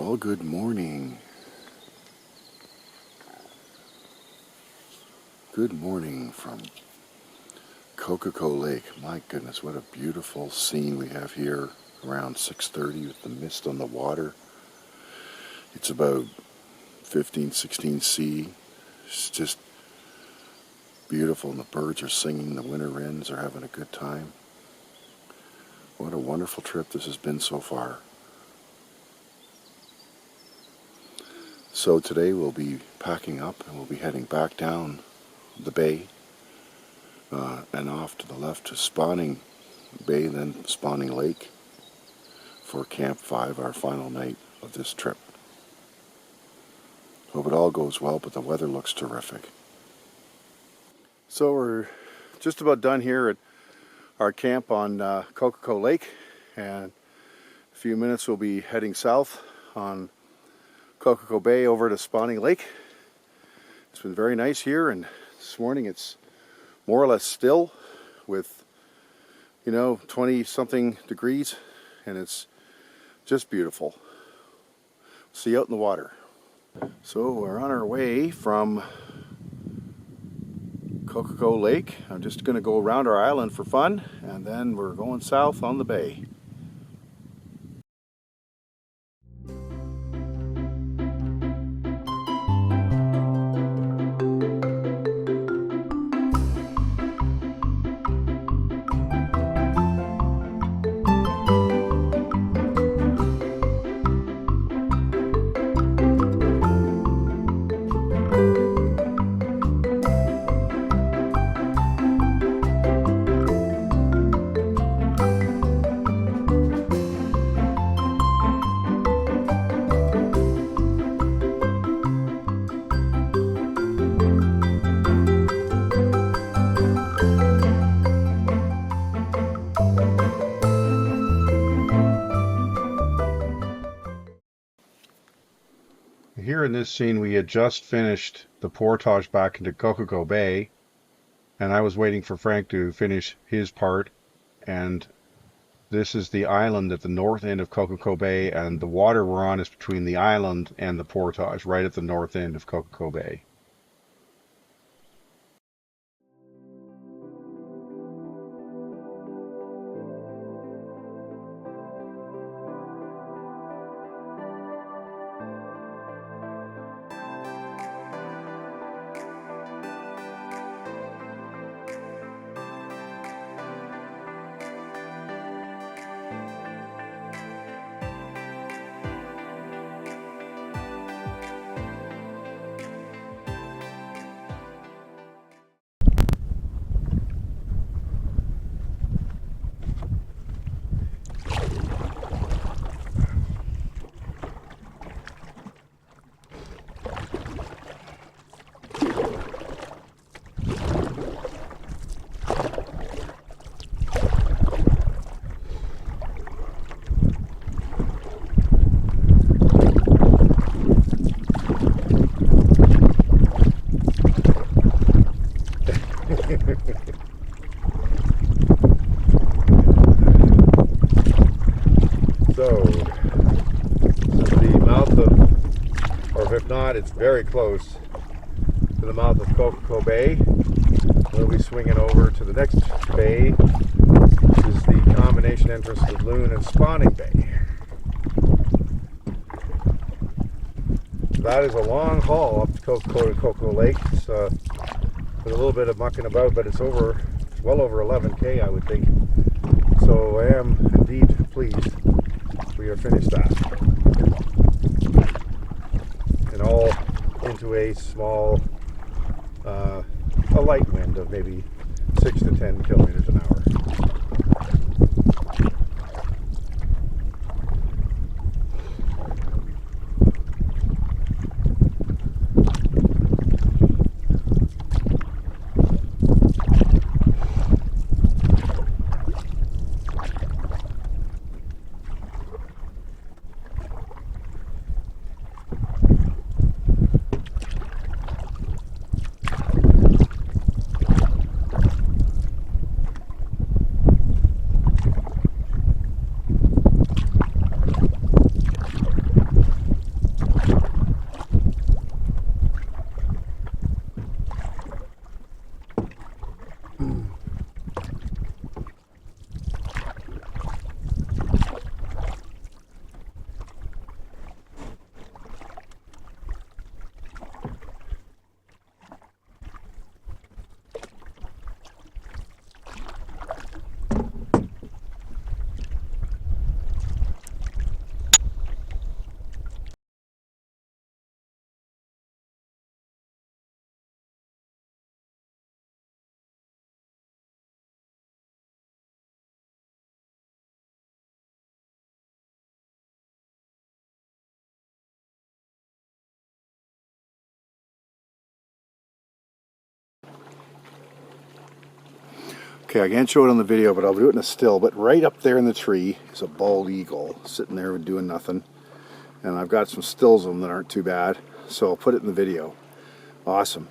Well, good morning. Good morning from Kokoko Lake. My goodness, what a beautiful scene we have here around 6:30 with the mist on the water. It's about 15, 16 C. It's just beautiful, and the birds are singing, the winter wrens are having a good time. What a wonderful trip this has been so far. So today we'll be packing up and we'll be heading back down the bay and off to the left to Spawning Bay, then Spawning Lake for Camp 5, our final night of this trip. Hope it all goes well, but the weather looks terrific. So we're just about done here at our camp on Kokoko Lake, and in a few minutes we'll be heading south on Kokoko Bay over to Spawning Lake. It's been very nice here, and this morning it's more or less still with 20 something degrees, and it's just beautiful. See you out in the water. So we're on our way from Kokoko Lake. I'm just going to go around our island for fun, and then we're going south on the bay. Here in this scene, we had just finished the portage back into Kokoko Bay, and I was waiting for Frank to finish his part, and this is the island at the north end of Kokoko Bay, and the water we're on is between the island and the portage, right at the north end of Kokoko Bay. So, this is the mouth of, or if not, it's very close to the mouth of Kokoko Bay. We'll be swinging over to the next bay, which is the combination entrance to Loon and Spawning Bay. That is a long haul up to Kokoko Lake. It's with a little bit of mucking about, but it's well over 11K, I would think. So I am indeed pleased we are finished that. And all into a small, a light wind of maybe 6 to 10 kilometers an hour. Okay, I can't show it on the video, but I'll do it in a still. But right up there in the tree is a bald eagle sitting there doing nothing. And I've got some stills of them that aren't too bad, so I'll put it in the video. Awesome.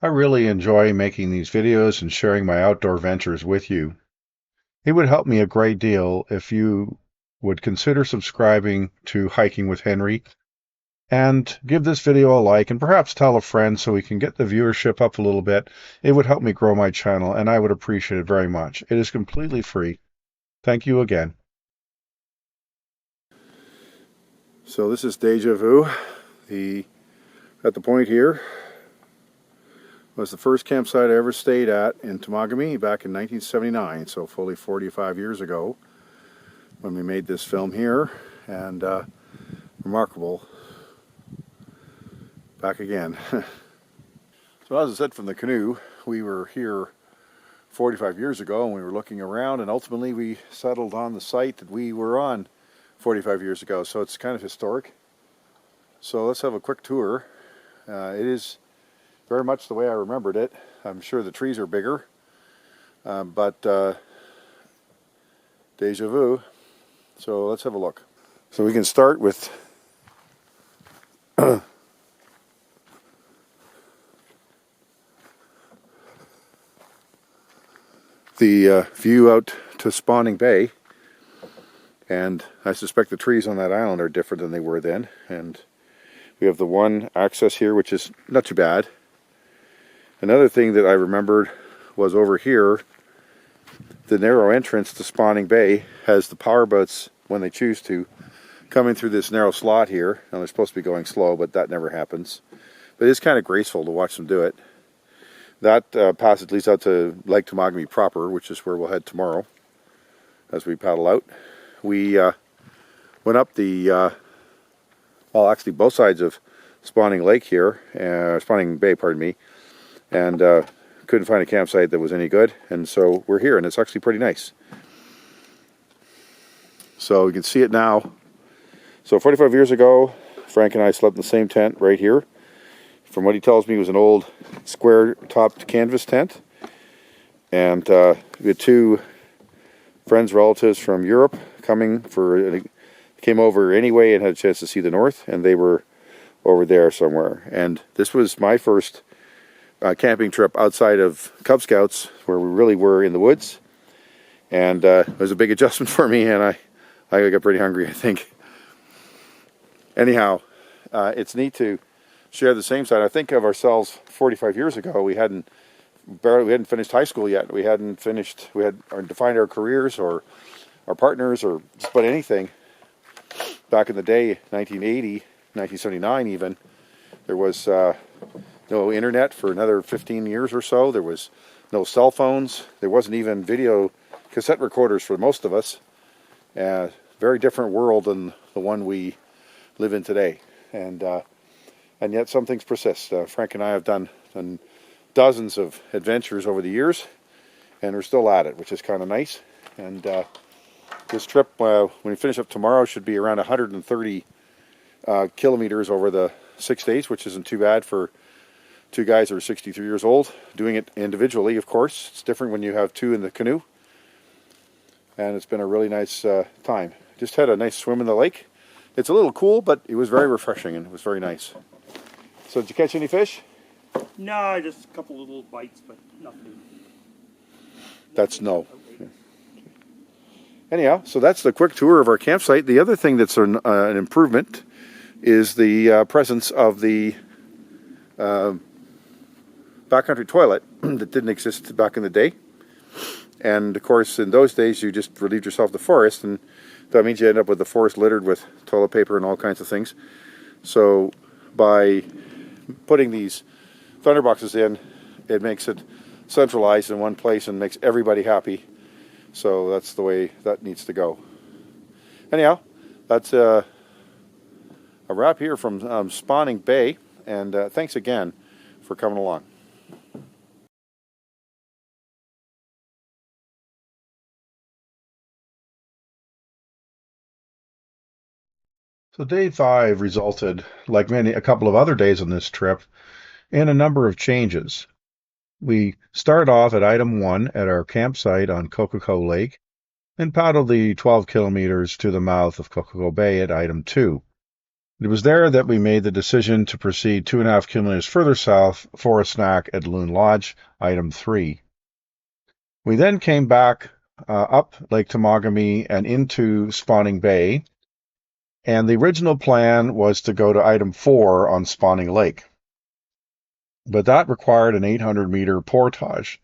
I really enjoy making these videos and sharing my outdoor ventures with you. It would help me a great deal if you would consider subscribing to Hiking with Henry and give this video a like and perhaps tell a friend so we can get the viewership up a little bit. It would help me grow my channel and I would appreciate it very much. It is completely free. Thank you again. So this is Deja Vu. At the point here was the first campsite I ever stayed at in Temagami back in 1979, so fully 45 years ago when we made this film here, and remarkable. Back again. So as I said from the canoe, we were here 45 years ago and we were looking around, and ultimately we settled on the site that we were on 45 years ago, so it's kind of historic. So let's have a quick tour. It is very much the way I remembered it. I'm sure the trees are bigger, but Deja Vu. So let's have a look. So we can start with the view out to Spawning Bay, and I suspect the trees on that island are different than they were then, and we have the one access here which is not too bad. Another thing that I remembered was over here, the narrow entrance to Spawning Bay has the powerboats, when they choose to, coming through this narrow slot here. Now they're supposed to be going slow, but that never happens. But it's kind of graceful to watch them do it. That passage leads out to Lake Temagami proper, which is where we'll head tomorrow as we paddle out. We went up the, well, actually both sides of Spawning Lake here, Spawning Bay, pardon me, and couldn't find a campsite that was any good, and so we're here, and it's actually pretty nice. So you can see it now. So 45 years ago, Frank and I slept in the same tent right here. From what he tells me, it was an old square-topped canvas tent, and we had two friends, relatives from Europe coming came over anyway and had a chance to see the north, and they were over there somewhere. And this was my first camping trip outside of Cub Scouts, where we really were in the woods, and it was a big adjustment for me, and I got pretty hungry, I think. Anyhow, it's neat to share the same side. I think of ourselves 45 years ago. We hadn't finished high school yet. We hadn't defined our careers or our partners or just about anything. Back in the day, 1980, 1979 even, there was no internet for another 15 years or so. There was no cell phones. There wasn't even video cassette recorders for most of us. Very different world than the one we live in today. And yet some things persist. Frank and I have done dozens of adventures over the years, and we're still at it, which is kind of nice. And this trip, when we finish up tomorrow, should be around 130 kilometers over the 6 days, which isn't too bad for two guys that are 63 years old. Doing it individually, of course. It's different when you have two in the canoe. And it's been a really nice time. Just had a nice swim in the lake. It's a little cool, but it was very refreshing and it was very nice. So did you catch any fish? No, just a couple little bites, but nothing. That's no. Yeah. Anyhow, so that's the quick tour of our campsite. The other thing that's an improvement is the presence of the backcountry toilet that didn't exist back in the day. And of course, in those days, you just relieved yourself of the forest, and that means you end up with the forest littered with toilet paper and all kinds of things. So by putting these thunderboxes in, it makes it centralized in one place and makes everybody happy. So that's the way that needs to go. Anyhow, that's a wrap here from Spawning Bay, and thanks again for coming along. So day 5 resulted, like a couple of other days on this trip, in a number of changes. We started off at item 1 at our campsite on Kokoko Lake and paddled the 12 kilometers to the mouth of Kokoko Bay at item 2. It was there that we made the decision to proceed 2.5 kilometers further south for a snack at Loon Lodge, item 3. We then came back up Lake Temagami and into Spawning Bay, and the original plan was to go to item 4 on Spawning Lake. But that required an 800-meter portage.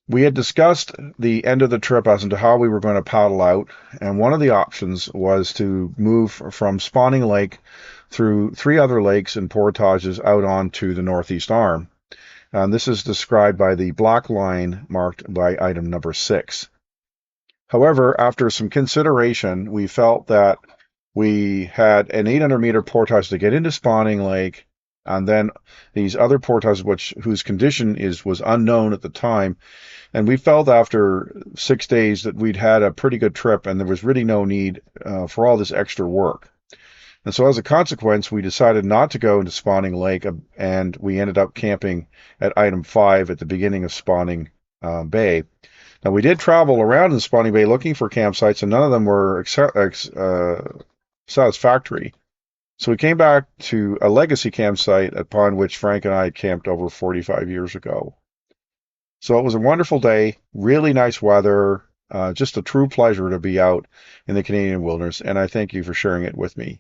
We had discussed the end of the trip as to how we were going to paddle out, and one of the options was to move from Spawning Lake through 3 other lakes and portages out onto the northeast arm. And this is described by the black line marked by item number 6. However, after some consideration, we felt that we had an 800-meter portage to get into Spawning Lake, and then these other portages whose condition was unknown at the time. And we felt after 6 days that we'd had a pretty good trip and there was really no need for all this extra work. And so as a consequence, we decided not to go into Spawning Lake, and we ended up camping at item 5 at the beginning of Spawning Bay. Now, we did travel around in Spawning Bay looking for campsites, and none of them were satisfactory. So we came back to a legacy campsite upon which Frank and I camped over 45 years ago. So it was a wonderful day, really nice weather, just a true pleasure to be out in the Canadian wilderness, and I thank you for sharing it with me.